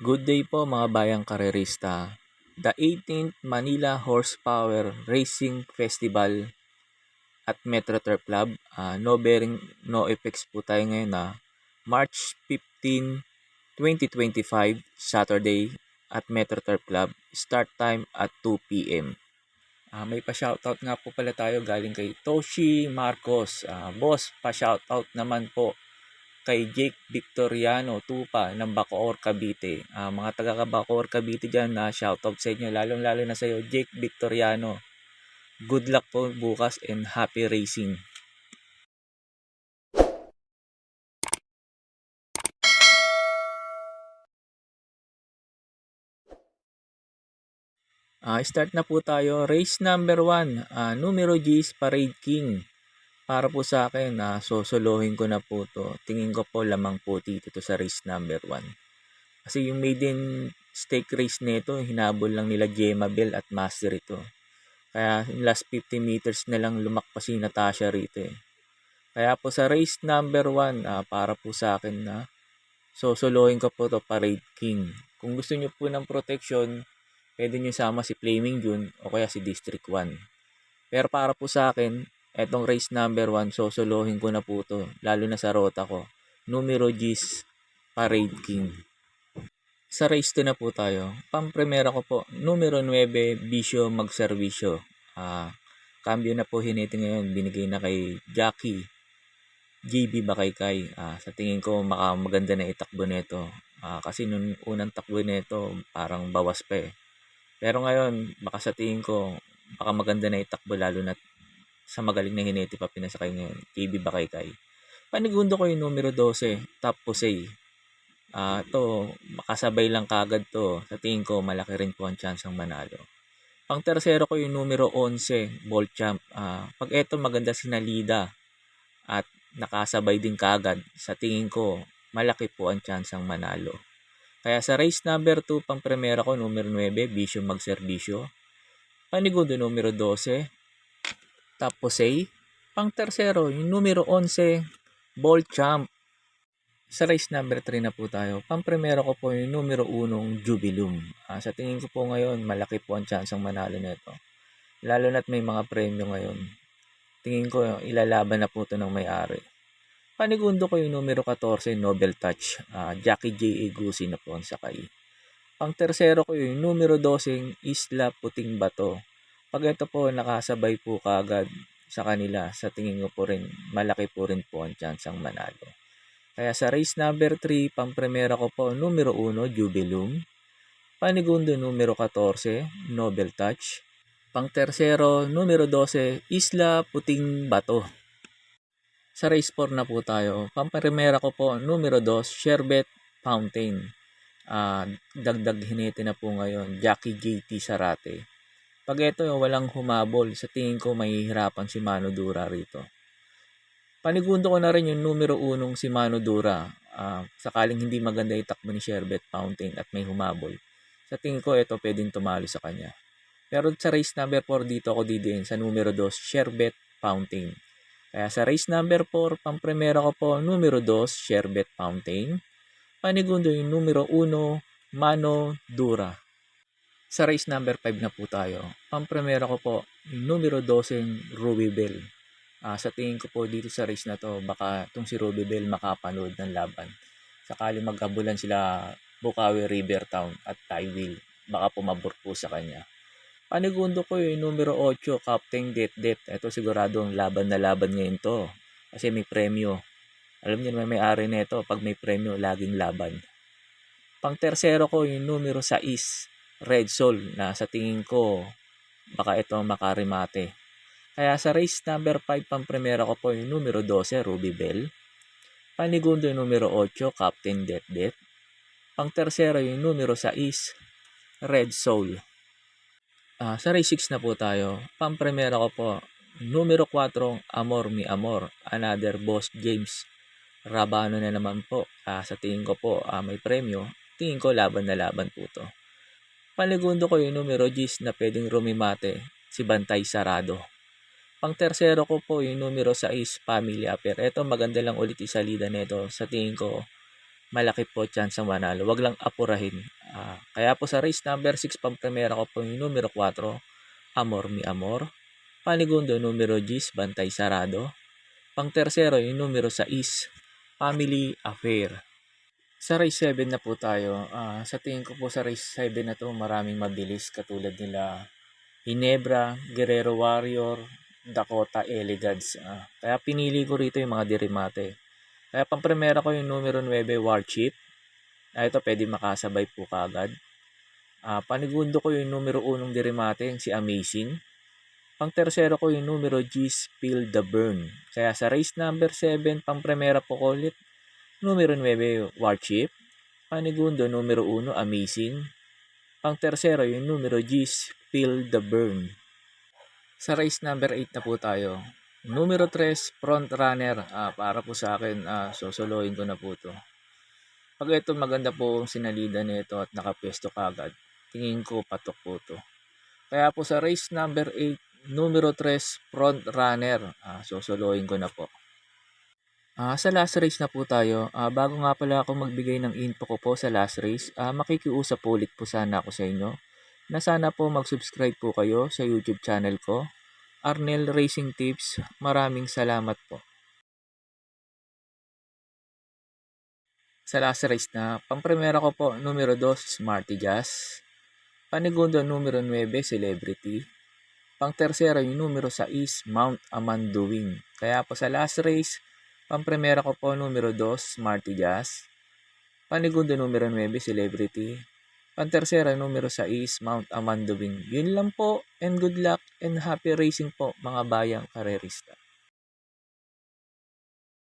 Good day po mga bayang karerista. The 18th Manila Horsepower Racing Festival at Metro Turf Club. No bearing, no effects po tayo ngayon March 15, 2025, Saturday at Metro Turf Club. Start time at 2 p.m. May pa-shoutout nga po pala tayo galing kay Toshi Marcos. Boss, pa-shoutout naman po kay Jake Victoriano Tupa ng Bacoor, Cavite. Mga taga Bacoor, Cavite dyan, shoutout sa inyo, lalong-lalo na sa iyo, Jake Victoriano. Good luck po bukas and happy racing. Start na po tayo. Race number 1, numero G's Parade King. Para po sa akin, sosolohin ko na po to. Tingin ko po lamang po dito to sa race number 1. Kasi yung maiden stake race nito, hinabol lang nila Gemma Bell at Master ito. Kaya last 50 meters na lang lumakpas si Natasha rito eh. Kaya po sa race number 1, para po sa akin na sosolohin ko po to Parade King. Kung gusto nyo po ng protection, pwede nyo sama si Flaming June o kaya si District 1. Pero para po sa akin, etong race number 1, sosolohin ko na po to, lalo na sa rota ko. Numero G's Parade King. Sa race 2 na po tayo. Pampremera ko po, numero 9, Bisyo Magservisyo. Cambio na po hiniti ngayon, binigay na kay Jackie JB Bakaykay. Sa tingin ko maganda na itakbo nito. Kasi nung unang takbo nito, parang bawas pa eh. Pero ngayon, baka sa tingin ko, baka maganda na itakbo lalo na sa magaling na hiniti pa pinasakay ngayon, JB Bakaykay. Panigundo ko yung numero 12, Top Posey. To makasabay lang kagad to. Sa tingin ko malaki rin po ang chance ang manalo. Pang tersero ko yung numero 11, Bolt Champ. Pag eto maganda si Nalida at nakasabay din kagad, sa tingin ko malaki po ang chance ang manalo. Kaya sa race number 2, pang primera ko numero 9, Bisyo Magserbisyo. Panigundo numero 12, Taposay. Pang tersero yung numero 11, Bolt Champ. Sa race number 3 na po tayo. Pang-primero ko po yung numero 1, Jubilum. Sa tingin ko po ngayon, malaki po ang chance ang manalo nito. Lalo na't may mga premyo ngayon. Tingin ko ilalaban na po ito ng may-ari. Panigundo ko yung numero 14, Nobel Touch. Jackie J. Egusi na po ang sakay. Pang-tersero ko yung numero 12, Isla Puting Bato. Pag ito po nakasabay po kagad sa kanila, sa tingin ko po rin, malaki po rin po ang chance ang manalo. Kaya sa race number 3, pang-primera ko po, numero 1, Jubilum. Panigundo, numero 14, Nobel Touch. Pang-tersero, numero 12, Isla Puting Bato. Sa race 4 na po tayo. Pang-primera ko po, numero 2, Sherbet Fountain. Dagdag hinete na po ngayon, Jackie JT Sarate. Pag ito walang humabol, sa tingin ko mahihirapan si Mano Dura rito. Panigundo ko na rin yung numero 1 si Mano Dura. Sakaling hindi maganda itakbo ni Sherbet Fountain at may humabol, sa tingin ko ito pwedeng tumalo sa kanya. Pero sa race number 4 dito ako didiin sa numero 2, Sherbet Fountain. Kaya sa race number 4, pang-primera ko po, numero 2, Sherbet Fountain. Panigundo yung numero 1, Mano Dura. Sa race number 5 na po tayo. Pang-primera ko po, yung numero 12, Ruby Bell. Sa tingin ko po dito sa race na to, baka itong si Ruby Bell makapanood ng laban. Sakali magkabulan sila Bukawi River Town at Tywil, baka pumabor po sa kanya. Panigundo ko yung numero 8, Captain Det. Ito siguradong laban na laban ngayon to. Kasi may premyo. Alam niyo naman may-ari nito, pag may premyo, laging laban. Pang tersero ko yung numero 6, Red Soul, na sa tingin ko baka ito makarimate. Kaya sa race number 5, pang-primera ko po yung numero 12, Ruby Bell. Panigundo yung numero 8, Captain Det. Pang-tersero yung numero 6, Red Soul. Sa race 6 na po tayo. Pang-primera ko po, numero 4, Amor Mi Amor. Another Boss James Rabano na naman po. Sa tingin ko po may premyo. Tingin ko laban na laban po to. Panigundo ko yung numero 10 na pwedeng rumimate, si Bantay Sarado. Pang-tersero ko po yung numero 6, Family Affair. Ito maganda lang ulit isalida nito. Sa tingin ko, malaki po tsansang manalo. Wag lang apurahin. Kaya po sa race number 6, pampremera ko po yung numero 4, Amor Mi Amor. Panigundo, numero 10, Bantay Sarado. Pangtersero, yung numero 6, Family Affair. Sa race 7 na po tayo. Sa tingin ko po sa race 7 na to, maraming mabilis katulad nila Ginebra, Guerrero Warrior, Dakota Elegance. Kaya pinili ko rito yung mga dirimate. Kaya pampremera ko yung numero 9, Warchip. Ito pwede makasabay po kagad. Panigundo ko yung numero 1 dirimate, yung si Amazing. Pangtersero ko yung numero G, Spill the Burn. Kaya sa race number 7, pampremera po ko ulit, numero 9, Warchip. Panigundo, numero 1, Amazing. Pangtersero yung numero G, Spill the Burn. Sa race number 8 na po tayo. Numero 3, Front Runner. Para po sa akin, sosolohin ko na po to. Pag ito maganda po ang sinalida nito at nakapwesto kagad, tingin ko patok po to. Kaya po sa race number 8, numero 3, Front Runner. Sosolohin ko na po. Sa last race na po tayo. Bago nga pala ako magbigay ng info ko po sa last race, makikiusap po ulit po sana ako sa inyo na sana po mag-subscribe po kayo sa YouTube channel ko, Arnel Racing Tips. Maraming salamat po. Sa last race na, pampremera ko po, numero 2, Smarty Jazz. Panigundo, numero 9, Celebrity. Pangtersero, yung numero 6, Mount Amanduwing. Kaya po sa last race, pampremera ko po, numero 2, Smarty Jazz. Panigundo, numero 9, Celebrity. Pangtersero, numero 6, Mount Amanduwing. Yun lang po, and good luck and happy racing po mga bayang karerista.